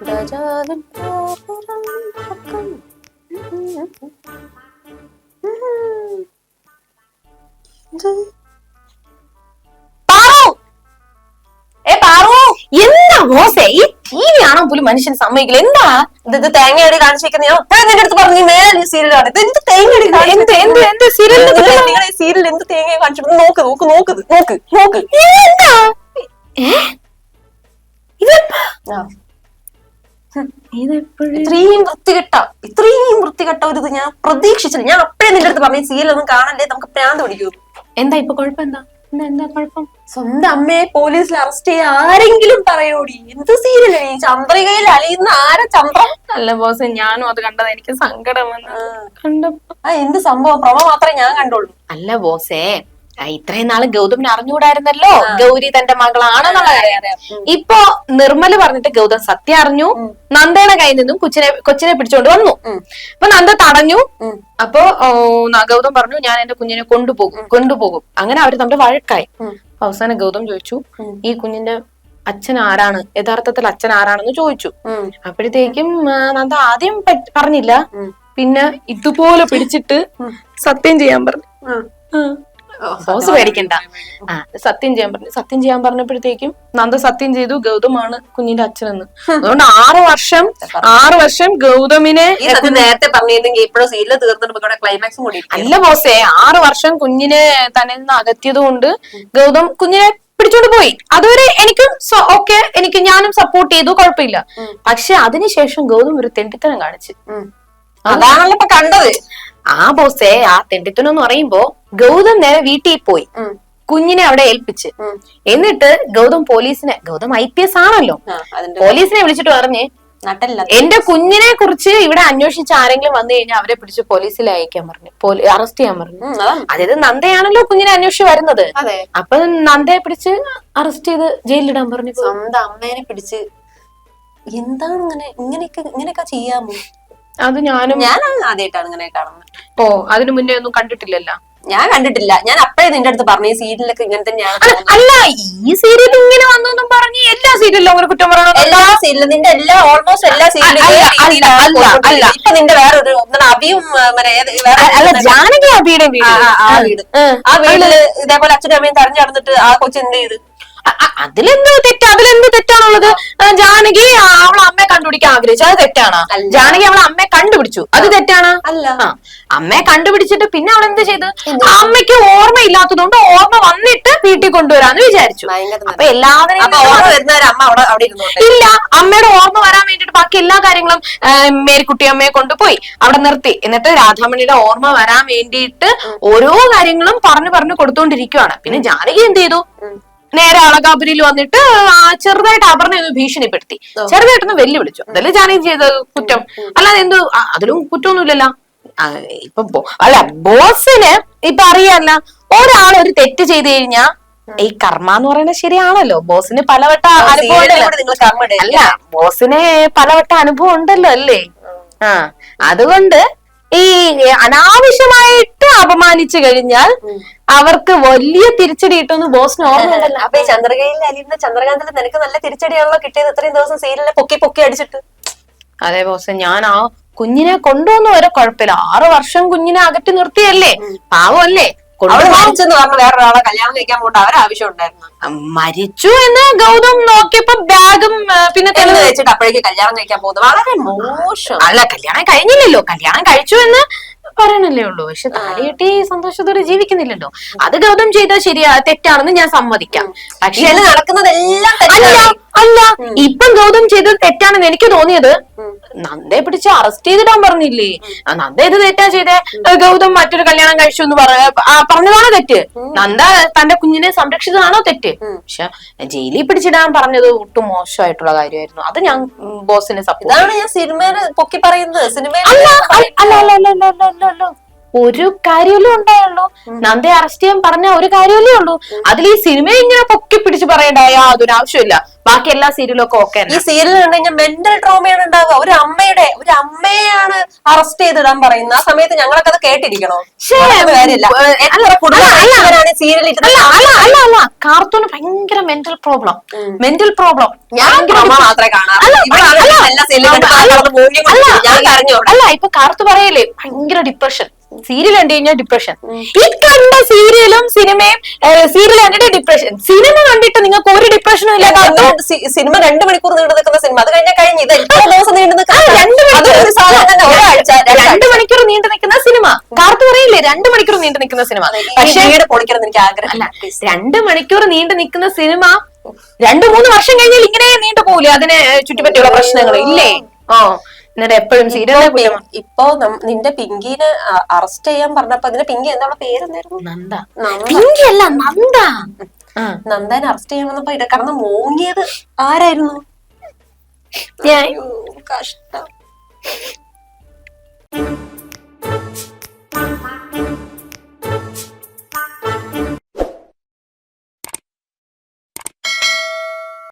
ഗജാനൻ ഗോപുരം പക്കം. എന്താ ബോസേ ഈ ടി വി കാണാൻ പോലും മനുഷ്യൻ സമ്മതിക്കില്ല. എന്താ ഇത് തേങ്ങയടി കാണിച്ചിരിക്കുന്ന ഞാൻ ഇപ്പഴും നിന്റെ അടുത്ത് പറഞ്ഞു മേലെ സീരിയലാണ് ഇത്. എന്ത് തേങ്ങയടി സീരിയൽ എന്ത് തേങ്ങ കാണിച്ചിട്ട് നോക്ക് നോക്ക് നോക്ക് നോക്ക് നോക്ക്. ഇത്രയും വൃത്തികെട്ട ഒരു ഇത് ഞാൻ പ്രതീക്ഷിച്ചില്ല. ഞാൻ അപ്പഴേ നിന്റെ അടുത്ത് പറഞ്ഞു സീരിയൽ ഒന്നും കാണല്ലേ, നമുക്ക് പ്രാന്ത് പിടിക്കൂ. എന്താ ഇപ്പൊ കുഴപ്പം? എന്താ കുഴപ്പം? സ്വന്തം അമ്മയെ പോലീസിൽ അറസ്റ്റ് ചെയ്യാൻ ആരെങ്കിലും പറയോടി? എന്ത് സീരിയലാണ് ഈ ചന്ദ്രികയിൽ അലിയുന്ന ആരാ ചന്ദ്രൻ? അല്ല ബോസ്, ഞാനും അത് കണ്ടത്, എനിക്ക് സങ്കടം വന്നു കണ്ടപ്പോ. എന്ത് സംഭവം? പ്രൊമോ മാത്രമേ ഞാൻ കണ്ടുള്ളൂ. അല്ല ബോസേ, ഇത്രയും നാള് ഗൗതമിന് അറിഞ്ഞുകൂടായിരുന്നല്ലോ ഗൗരി തന്റെ മകളാണെന്നുള്ള കാര്യം. ഇപ്പൊ നിർമ്മല് പറഞ്ഞിട്ട് ഗൗതം സത്യം അറിഞ്ഞു. നന്ദയുടെ കയ്യിൽ നിന്നും കൊച്ചിനെ പിടിച്ചോണ്ട് വന്നു. അപ്പൊ നന്ദ തടഞ്ഞു. അപ്പൊ ഗൗതം പറഞ്ഞു ഞാൻ എന്റെ കുഞ്ഞിനെ കൊണ്ടുപോകും. അങ്ങനെ അവര് തമ്മിൽ വഴക്കായി. അവസാനം ഗൗതം ചോദിച്ചു ഈ കുഞ്ഞിന്റെ അച്ഛൻ ആരാണ്, യഥാർത്ഥത്തിൽ അച്ഛൻ ആരാണെന്ന് ചോദിച്ചു. അപ്പോഴത്തേക്കും നന്ദ ആദ്യം പറഞ്ഞില്ല, പിന്നെ ഇതുപോലെ പിടിച്ചിട്ട് സത്യം ചെയ്യാൻ പറഞ്ഞു. ബോസ് പേടിക്കണ്ട, സത്യം ചെയ്യാൻ പറഞ്ഞപ്പോഴത്തേക്കും നന്ദ സത്യം ചെയ്തു ഗൗതമാണ് കുഞ്ഞിന്റെ അച്ഛനെന്ന്. അതുകൊണ്ട് 6 വർഷം ഗൗതമിനെ നേരത്തെ പറഞ്ഞിരുന്നെങ്കിൽ ഇപ്പോഴും സീരിയൽ തീർന്നിട്ട് ക്ലൈമാക്സും കൂടി. അല്ല ബോസേ, 6 വർഷം കുഞ്ഞിനെ തന്നെ നിന്ന് അകറ്റിയത് കൊണ്ട് ഗൗതം കുഞ്ഞിനെ പിടിച്ചോണ്ട് പോയി. അതുവരെ എനിക്ക് ഞാനും സപ്പോർട്ട് ചെയ്തു, കുഴപ്പമില്ല. പക്ഷെ അതിനുശേഷം ഗൗതം ഒരു തെണ്ടിത്തനം കാണിച്ചു. അതാണല്ലോ ഇപ്പൊ കണ്ടത്. ബോസേ, ആ തെണ്ടിത്തനം എന്ന് പറയുമ്പോ ഗൗതം നേരെ വീട്ടിൽ പോയി കുഞ്ഞിനെ അവിടെ ഏൽപ്പിച്ച്. എന്നിട്ട് ഗൗതം IPS ആണല്ലോ, പോലീസിനെ വിളിച്ചിട്ട് പറഞ്ഞ് എന്റെ കുഞ്ഞിനെ കുറിച്ച് ഇവിടെ അന്വേഷിച്ച് ആരെങ്കിലും വന്നു കഴിഞ്ഞാൽ അവരെ പിടിച്ച് പോലീസിൽ അയക്കാൻ പറഞ്ഞു, അറസ്റ്റ് ചെയ്യാൻ പറഞ്ഞു. അതായത് നന്ദയാണല്ലോ കുഞ്ഞിനെ അന്വേഷിച്ച് വരുന്നത്. അപ്പൊ നന്ദയെ പിടിച്ച് അറസ്റ്റ് ചെയ്ത് ജയിലിലിടാൻ പറഞ്ഞു. സ്വന്തം അമ്മേനെ പിടിച്ച് എന്താണ് ഇങ്ങനെയൊക്കെ ചെയ്യാമോ? അത് ഞാൻ ആദ്യമായിട്ടാണ് ഇങ്ങനെ കാണുന്നത്. അതിനു മുന്നേ ഒന്നും കണ്ടിട്ടില്ലല്ലോ. ഞാൻ കണ്ടിട്ടില്ല. ഞാൻ അപ്പഴേ നിന്റെ അടുത്ത് പറഞ്ഞു ഈ സീരിയലൊക്കെ ഇങ്ങനെ തന്നെയാണ്. അല്ല, ഈ സീരിയൽ ഇങ്ങനെ വന്നു പറഞ്ഞ് എല്ലാ സീരിയലും അങ്ങനെ കുറ്റം പറയണോ? എല്ലാ സീരിയലും നിന്റെ ഓൾമോസ്റ്റ് എല്ലാ സീരിയലും ഇപ്പൊ നിന്റെ വേറൊരു അഭിയും ജാനകി അഭിയുടെ വീട്, ആ വീട്ടില് ഇതേപോലെ അച്ഛനും അമ്മയും തെരഞ്ഞു നടന്നിട്ട് ആ കൊച്ചു എന്ത് ചെയ്ത്? അതിലെന്ത് തെറ്റാണുള്ളത്? ജാനകി അവളെ അമ്മയെ കണ്ടുപിടിക്കാൻ ആഗ്രഹിച്ചു, അത് തെറ്റാണ്. ജാനകി അവളെ അമ്മയെ കണ്ടുപിടിച്ചു, അത് തെറ്റാണ്. അല്ല, അമ്മയെ കണ്ടുപിടിച്ചിട്ട് പിന്നെ അവൾ എന്ത് ചെയ്തു? അമ്മയ്ക്ക് ഓർമ്മയില്ലാത്തതുകൊണ്ട് ഓർമ്മ വന്നിട്ട് വീട്ടിൽ കൊണ്ടുവരാന്ന് വിചാരിച്ചു. അപ്പൊ എല്ലാവരെയും ഇല്ല, അമ്മയുടെ ഓർമ്മ വരാൻ വേണ്ടിട്ട് ബാക്കി എല്ലാ കാര്യങ്ങളും മേരിക്കുട്ടി അമ്മയെ കൊണ്ടുപോയി അവിടെ നിർത്തി. എന്നിട്ട് രാധാമണിയുടെ ഓർമ്മ വരാൻ വേണ്ടിയിട്ട് ഓരോ കാര്യങ്ങളും പറഞ്ഞു കൊടുത്തോണ്ടിരിക്കുവാണ്. പിന്നെ ജാനകി എന്ത് ചെയ്തു? നേരെ അളകാപുരിയിൽ വന്നിട്ട് ചെറുതായിട്ട് അപർണ ഭീഷണിപ്പെടുത്തി, ചെറുതായിട്ടൊന്ന് വെല്ലുവിളിച്ചു. അതല്ലേ ജാനകി ചെയ്ത കുറ്റം. അല്ലാതെ അതിലും കുറ്റമൊന്നുമില്ലല്ലോ. ബോസിന് ഇപ്പൊ അറിയാല്ല, ഒരാൾ ഒരു തെറ്റ് ചെയ്ത് കഴിഞ്ഞാ ഈ കർമ്മ എന്ന് പറയുന്നത് ശരിയാണല്ലോ. ബോസിന് പലവട്ട അനുഭവം അല്ല, ബോസിന് പലവട്ട അനുഭവം ഉണ്ടല്ലോ അല്ലേ? അതുകൊണ്ട് ഈ അനാവശ്യമായിട്ട് അപമാനിച്ചു കഴിഞ്ഞാൽ അവർക്ക് വലിയ തിരിച്ചടി കിട്ടുമെന്ന് ബോസിന് ഓർമ്മയുണ്ടല്ലോ. അപ്പൊ ഈ ചന്ദ്രകയിൽ അലിയുന്ന ചന്ദ്രകാന്തത്തിൽ നിനക്ക് നല്ല തിരിച്ചടിയാണല്ലോ കിട്ടിയത് ഇത്രയും ദിവസം സീരിയലിനെ പൊക്കി അടിച്ചിട്ട്. അതെ ബോസ്, ഞാൻ ആ കുഞ്ഞിനെ കൊണ്ടുവന്ന വരെ കുഴപ്പമില്ല. 6 വർഷം കുഞ്ഞിനെ അകറ്റി നിർത്തിയല്ലേ, പാവല്ലേ. മരിച്ചെന്ന് പറഞ്ഞ വേറൊരാളെ കല്യാണം കഴിക്കാൻ പോകേണ്ട അവരാവശ്യം ഉണ്ടായിരുന്നു. മരിച്ചു എന്ന് ഗൗതം നോക്കിയപ്പോ ബാഗും പിന്നെ തെളിവ് വെച്ചിട്ട് അപ്പോഴേക്ക് കല്യാണം കഴിക്കാൻ പോകുന്നത് വളരെ മോശം. അല്ല, കല്യാണം കഴിഞ്ഞില്ലല്ലോ, കല്യാണം കഴിച്ചു എന്ന് പറയണല്ലേ ഉള്ളൂ. പക്ഷെ താലി കെട്ടി സന്തോഷത്തോടെ ജീവിക്കുന്നില്ലല്ലോ. അത് ഗൗതം ചെയ്താൽ തെറ്റാണെന്ന് ഞാൻ സമ്മതിക്കാം. പക്ഷെ നടക്കുന്നതെല്ലാം അല്ല, ഇപ്പം ഗൗതം ചെയ്തത് തെറ്റാണെന്ന് എനിക്ക് തോന്നിയത് നന്ദയെ പിടിച്ച് അറസ്റ്റ് ചെയ്തിടാൻ പറഞ്ഞില്ലേ? നന്ദ ഇത് തെറ്റാ ചെയ്തേ, ഗൗതം മറ്റൊരു കല്യാണം കഴിച്ചു എന്ന് പറഞ്ഞതാണോ തെറ്റ്? നന്ദ തന്റെ കുഞ്ഞിനെ സംരക്ഷിച്ചതാണോ തെറ്റ്? പക്ഷെ ജയിലിൽ പിടിച്ചിടാൻ പറഞ്ഞത് ഒട്ടും മോശമായിട്ടുള്ള കാര്യമായിരുന്നു. അത് ഞാൻ ബോസിനെ സപ്പോർട്ട്. ഞാൻ സിനിമയെ പൊക്കി പറയുന്നത്. ഒരു കാര്യമല്ലേ ഉണ്ടായുള്ളൂ. നന്ദയെ അറസ്റ്റ് ചെയ്യാൻ പറഞ്ഞ ഒരു കാര്യമല്ലേ ഉള്ളൂ. അതിൽ ഈ സിനിമ ഇങ്ങനെ പൊക്കി പിടിച്ച് പറയണ്ടായ അതൊരു ആവശ്യമില്ല. ബാക്കി എല്ലാ സീരിയലും ഒക്കെ ഓക്കെ. ഈ സീരിയൽ കണ്ടു കഴിഞ്ഞാൽ മെന്റൽ ട്രോമയാണ് ഉണ്ടാവുക. ഒരു അമ്മയാണ് അറസ്റ്റ് ചെയ്തിടാൻ പറയുന്നത്. ആ സമയത്ത് ഞങ്ങളൊക്കെ അത് കേട്ടിരിക്കണോ? അല്ല കാർത്തൂന് ഭയങ്കര മെന്റൽ പ്രോബ്ലം. ഞാൻ മാത്രമേ അല്ല ഇപ്പൊ കാർത്തു പറയല്ലേ ഭയങ്കര ഡിപ്രഷൻ. സീരിയൽ കണ്ടു കഴിഞ്ഞാൽ ഡിപ്രഷൻ. ഈ കണ്ട സീരിയലും സിനിമയും സീരിയൽ കണ്ടിട്ട് ഡിപ്രഷൻ. സിനിമ കണ്ടിട്ട് നിങ്ങൾക്ക് ഒരു ഡിപ്രഷനും ഇല്ല. സിനിമ 2 മണിക്കൂർ നീണ്ടു നിൽക്കുന്ന സിനിമ, അത് കഴിഞ്ഞ ഇത് എത്ര ദിവസം നീണ്ടു നിൽക്കുന്ന 2 മണിക്കൂർ നീണ്ടു നിൽക്കുന്ന സിനിമ. കാർത്തു പറയില്ലേ 2 മണിക്കൂർ നീണ്ടു നിൽക്കുന്ന സിനിമ. പക്ഷേ പൊളിക്കണം എനിക്ക് ആഗ്രഹം. 2 മണിക്കൂർ നീണ്ടു നിൽക്കുന്ന സിനിമ 2-3 വർഷം കഴിഞ്ഞാൽ ഇങ്ങനെ നീണ്ടു പോകില്ലേ? അതിനെ ചുറ്റിപ്പറ്റിയുള്ള പ്രശ്നങ്ങൾ ഇല്ലേ? എന്നിട്ട് എപ്പോഴും സീരിയൽ. ഇപ്പൊ നിന്റെ പിങ്കിനെ അറസ്റ്റ് ചെയ്യാൻ പറഞ്ഞപ്പോ അതിന്റെ പിങ്കി എന്താ പേരെന്തായിരുന്നു? നന്ദ. പിങ്കി അല്ല നന്ദ. നന്ദനെ അറസ്റ്റ് ചെയ്യാൻ വന്നപ്പോ ഇത് കടന്ന് മോങ്ങിയത് ആരായിരുന്നു? ഞാൻ കഷ്ടം.